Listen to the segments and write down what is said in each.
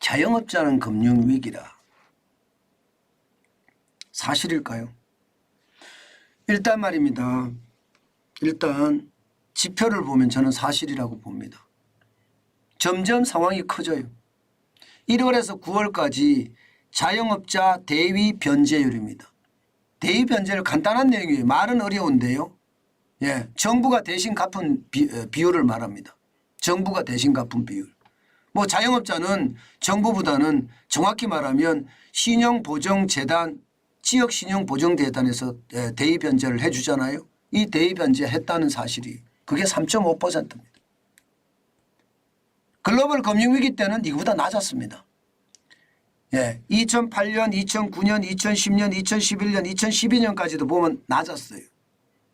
자영업자는 금융위기라. 사실일까요? 일단 말입니다. 일단 지표를 보면 저는 사실이라고 봅니다. 점점 상황이 커져요. 1월에서 9월까지 자영업자 대위 변제율입니다. 대위 변제율 간단한 내용이에요. 말은 어려운데요. 예, 정부가 대신 갚은 비율을 말합니다. 정부가 대신 갚은 비율. 뭐 자영업자는 정부보다는 정확히 말하면 신용보정재단, 지역신용보정재단에서 대위 변제를 해 주잖아요. 이 대위 변제 했다는 사실이 그게 3.5%입니다. 글로벌 금융위기 때는 이거보다 낮았습니다. 예, 2008년, 2009년, 2010년, 2011년, 2012년까지도 보면 낮았어요.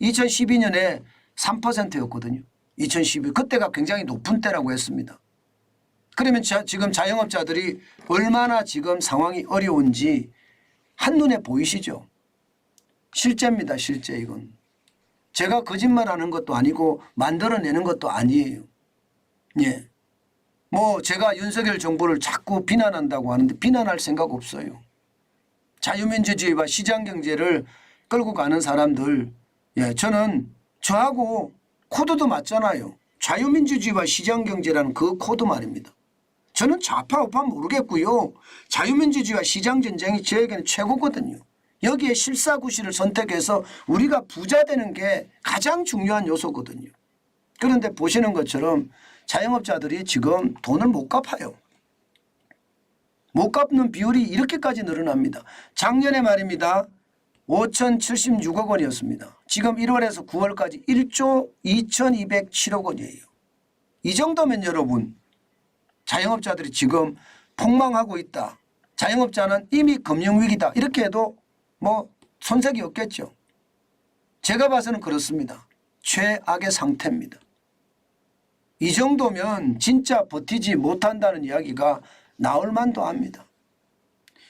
2012년에 3%였거든요. 2012 그때가 굉장히 높은 때라고 했습니다. 그러면 지금 자영업자들이 얼마나 지금 상황이 어려운지 한눈에 보이시죠? 실제입니다. 실제 이건. 제가 거짓말하는 것도 아니고 만들어내는 것도 아니에요. 예. 뭐 제가 윤석열 정부를 자꾸 비난한다고 하는데 비난할 생각 없어요. 자유민주주의와 시장경제를 끌고 가는 사람들, 예, 저는 저하고 코드도 맞잖아요. 자유민주주의와 시장경제라는 그 코드 말입니다. 저는 좌파 우파 모르겠고요. 자유민주주의와 시장전쟁이 저에게는 최고거든요. 여기에 실사구시를 선택해서 우리가 부자 되는 게 가장 중요한 요소거든요. 그런데 보시는 것처럼 자영업자들이 지금 돈을 못 갚아요. 못 갚는 비율이 이렇게까지 늘어납니다. 작년에 말입니다. 5,076억 원이었습니다. 지금 1월에서 9월까지 1조 2,207억 원이에요. 이 정도면 여러분 자영업자들이 지금 폭망하고 있다. 자영업자는 이미 금융위기다. 이렇게 해도 뭐 손색이 없겠죠. 제가 봐서는 그렇습니다. 최악의 상태입니다. 이 정도면 진짜 버티지 못한다는 이야기가 나올 만도 합니다.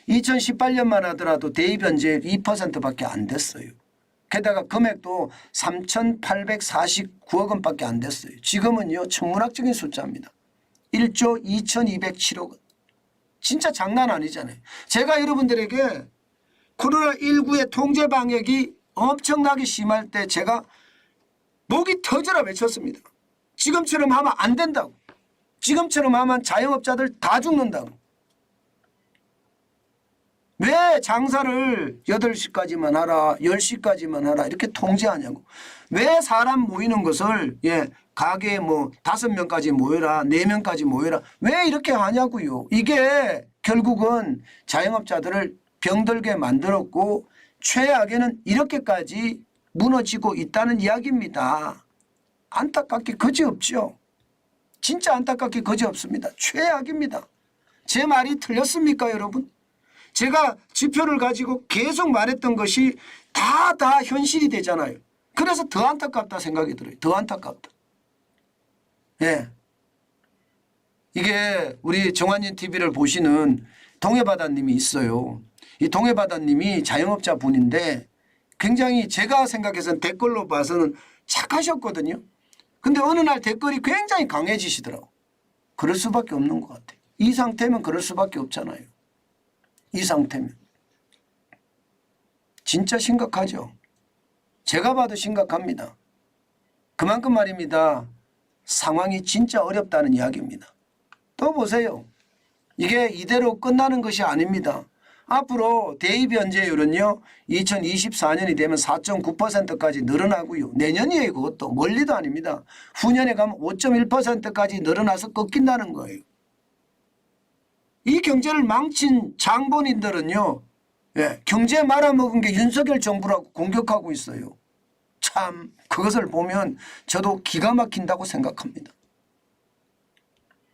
2018년만 하더라도 대입변제율 2%밖에 안 됐어요. 게다가 금액도 3,849억 원밖에 안 됐어요. 지금은요 천문학적인 숫자입니다. 1조 2,207억 원. 진짜 장난 아니잖아요. 제가 여러분들에게 코로나19의 통제 방역이 엄청나게 심할 때 제가 목이 터져라 외쳤습니다. 지금처럼 하면 안 된다고. 지금처럼 하면 자영업자들 다 죽는다고. 왜 장사를 8시까지만 하라 10시까지만 하라 이렇게 통제하냐고. 왜 사람 모이는 것을 가게에 뭐 5명까지 모여라 4명까지 모여라 왜 이렇게 하냐고요. 이게 결국은 자영업자들을 병들게 만들었고 최악에는 이렇게까지 무너지고 있다는 이야기입니다. 안타깝게 그지없죠. 진짜 안타깝게 그지없습니다. 최악입니다. 제 말이 틀렸습니까 여러분? 제가 지표를 가지고 계속 말했던 것이 다 현실이 되잖아요. 그래서 더 안타깝다 생각이 들어요. 더 안타깝다. 예. 이게 우리 정환진 TV를 보시는 동해바다님이 있어요. 이 동해바다님이 자영업자 분인데 굉장히 제가 생각해서는 댓글로 봐서는 착하셨거든요. 근데 어느 날 댓글이 굉장히 강해지시더라고. 그럴 수밖에 없는 것 같아요. 이 상태면 그럴 수밖에 없잖아요. 이 상태면. 진짜 심각하죠. 제가 봐도 심각합니다. 그만큼 말입니다. 상황이 진짜 어렵다는 이야기입니다. 또 보세요. 이게 이대로 끝나는 것이 아닙니다. 앞으로 대입변제율은요 2024년이 되면 4.9%까지 늘어나고요. 내년이에요. 그것도 멀리도 아닙니다. 후년에 가면 5.1%까지 늘어나서 꺾인다는 거예요. 이 경제를 망친 장본인들은요 경제 말아먹은 게 윤석열 정부라고 공격하고 있어요. 참 그것을 보면 저도 기가 막힌다고 생각합니다.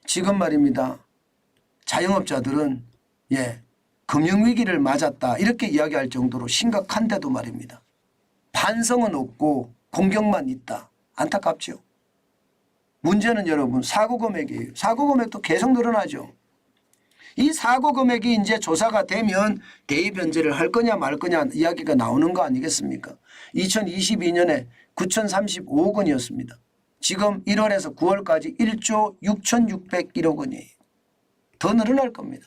지금 말입니다. 자영업자들은 금융위기를 맞았다 이렇게 이야기할 정도로 심각한데도 말입니다. 반성은 없고 공격만 있다. 안타깝죠. 문제는 여러분 사고금액이에요. 사고금액도 계속 늘어나죠. 이 사고금액이 이제 조사가 되면 대입변제를 할 거냐 말 거냐 이야기가 나오는 거 아니겠습니까? 2022년에 9,035억 원이었습니다. 지금 1월에서 9월까지 1조 6,601억 원이에요. 더 늘어날 겁니다.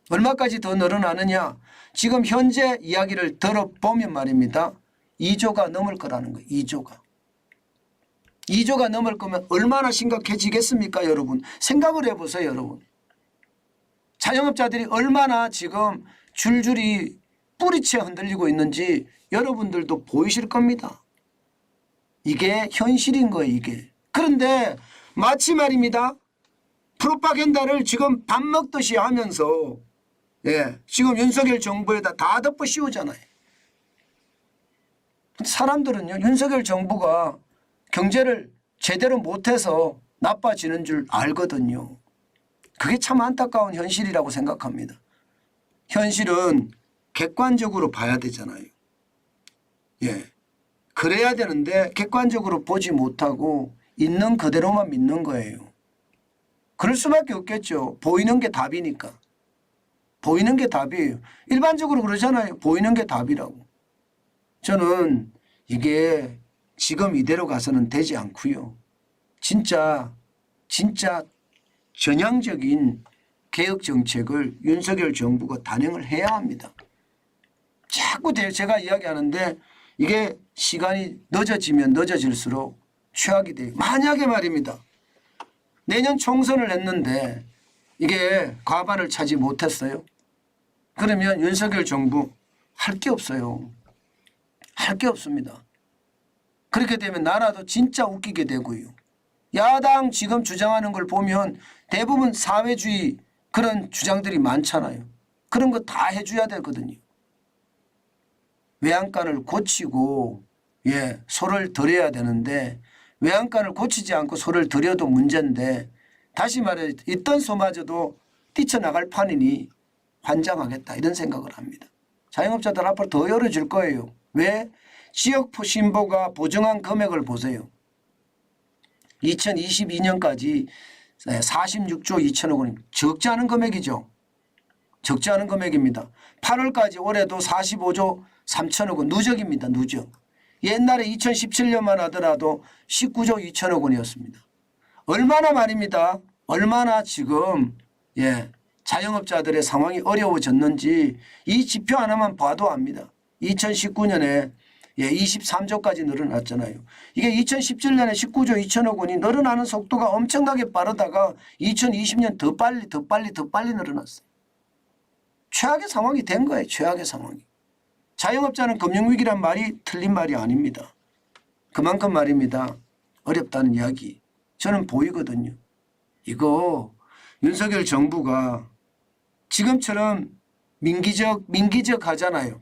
얼마까지 더 늘어나느냐. 지금 현재 이야기를 들어보면 말입니다. 2조가 넘을 거라는 거예요. 2조가. 2조가 넘을 거면 얼마나 심각해지겠습니까 여러분. 생각을 해보세요 여러분. 자영업자들이 얼마나 지금 줄줄이 뿌리채 흔들리고 있는지 여러분들도 보이실 겁니다. 이게 현실인 거예요 이게. 그런데 마치 말입니다. 프로파간다를 지금 밥 먹듯이 하면서 지금 윤석열 정부에다 다 덮어 씌우잖아요. 사람들은요 윤석열 정부가 경제를 제대로 못해서 나빠지는 줄 알거든요. 그게 참 안타까운 현실이라고 생각합니다. 현실은 객관적으로 봐야 되잖아요. 그래야 되는데 객관적으로 보지 못하고 있는 그대로만 믿는 거예요. 그럴 수밖에 없겠죠. 보이는 게 답이니까. 보이는 게 답이에요. 일반적으로 그러잖아요. 보이는 게 답이라고. 저는 이게 지금 이대로 가서는 되지 않고요. 진짜 전향적인 개혁 정책을 윤석열 정부가 단행을 해야 합니다. 자꾸 제가 이야기하는데 이게 시간이 늦어지면 늦어질수록 최악이 돼요. 만약에 말입니다. 내년 총선을 했는데 이게 과반을 차지 못했어요. 그러면 윤석열 정부 할 게 없어요. 할 게 없습니다. 그렇게 되면 나라도 진짜 웃기게 되고요. 야당 지금 주장하는 걸 보면 대부분 사회주의 그런 주장들이 많잖아요. 그런 거 다 해줘야 되거든요. 외양간을 고치고 소를 들여야 되는데 외양간을 고치지 않고 소를 들여도 문제인데 다시 말해 있던 소마저도 뛰쳐나갈 판이니 환장하겠다 이런 생각을 합니다. 자영업자들 앞으로 더 열어줄 거예요. 왜? 지역신보가 보정한 금액을 보세요. 2022년까지 46조 2천억 원 적지 않은 금액이죠. 적지 않은 금액입니다. 8월까지 올해도 45조 3천억 원 누적입니다. 누적. 옛날에 2017년만 하더라도 19조 2천억 원이었습니다. 얼마나 말입니다. 얼마나 지금 자영업자들의 상황이 어려워졌는지 이 지표 하나만 봐도 압니다. 2019년에 23조까지 늘어났잖아요. 이게 2017년에 19조 2천억 원이 늘어나는 속도가 엄청나게 빠르다가 2020년 더 빨리 늘어났어요. 최악의 상황이 된 거예요. 최악의 상황이. 자영업자는 금융위기란 말이 틀린 말이 아닙니다. 그만큼 말입니다. 어렵다는 이야기 저는 보이거든요. 이거 윤석열 정부가 지금처럼 민기적 하잖아요.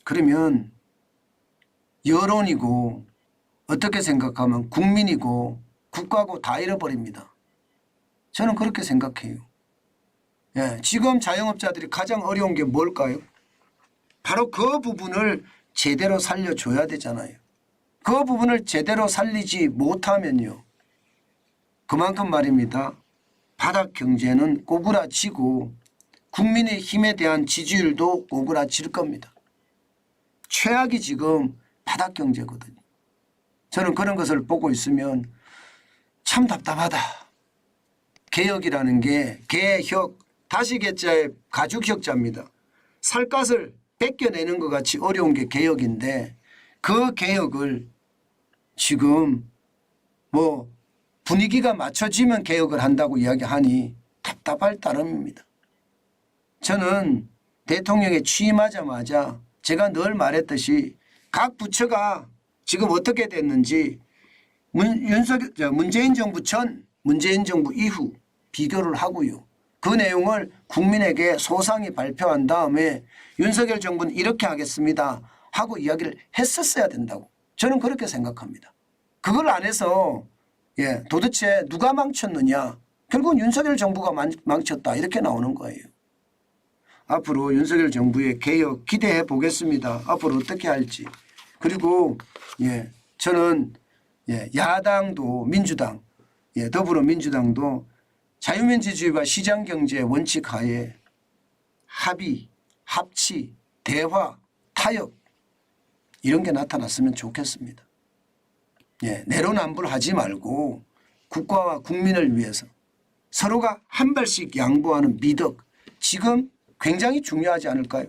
그러면 여론이고 어떻게 생각하면 국민이고 국가고 다 잃어버립니다. 저는 그렇게 생각해요. 지금 자영업자들이 가장 어려운 게 뭘까요? 바로 그 부분을 제대로 살려줘야 되잖아요. 그 부분을 제대로 살리지 못하면요. 그만큼 말입니다. 바닥 경제는 꼬꾸라지고 국민의 힘에 대한 지지율도 꼬꾸라질 겁니다. 최악이 지금 바닥 경제거든요. 저는 그런 것을 보고 있으면 참 답답하다. 개혁이라는 게 개혁, 다시 개자의 가죽혁자입니다. 살갗을 벗겨내는 것 같이 어려운 게 개혁인데 그 개혁을 지금 분위기가 맞춰지면 개혁을 한다고 이야기하니 답답할 따름입니다. 저는 대통령에 취임하자마자 제가 늘 말했듯이 각 부처가 지금 어떻게 됐는지 문재인 정부 전, 문재인 정부 이후 비교를 하고요. 그 내용을 국민에게 소상히 발표한 다음에 윤석열 정부는 이렇게 하겠습니다 하고 이야기를 했었어야 된다고 저는 그렇게 생각합니다. 그걸 안 해서 도대체 누가 망쳤느냐. 결국은 윤석열 정부가 망쳤다 이렇게 나오는 거예요. 앞으로 윤석열 정부의 개혁 기대해 보겠습니다. 앞으로 어떻게 할지. 그리고 저는 야당도 민주당 더불어민주당도 자유민주주의와 시장경제의 원칙 하에 합의, 합치, 대화, 타협 이런 게 나타났으면 좋겠습니다. 내로남불하지 말고 국가와 국민을 위해서 서로가 한 발씩 양보하는 미덕 지금 굉장히 중요하지 않을까요?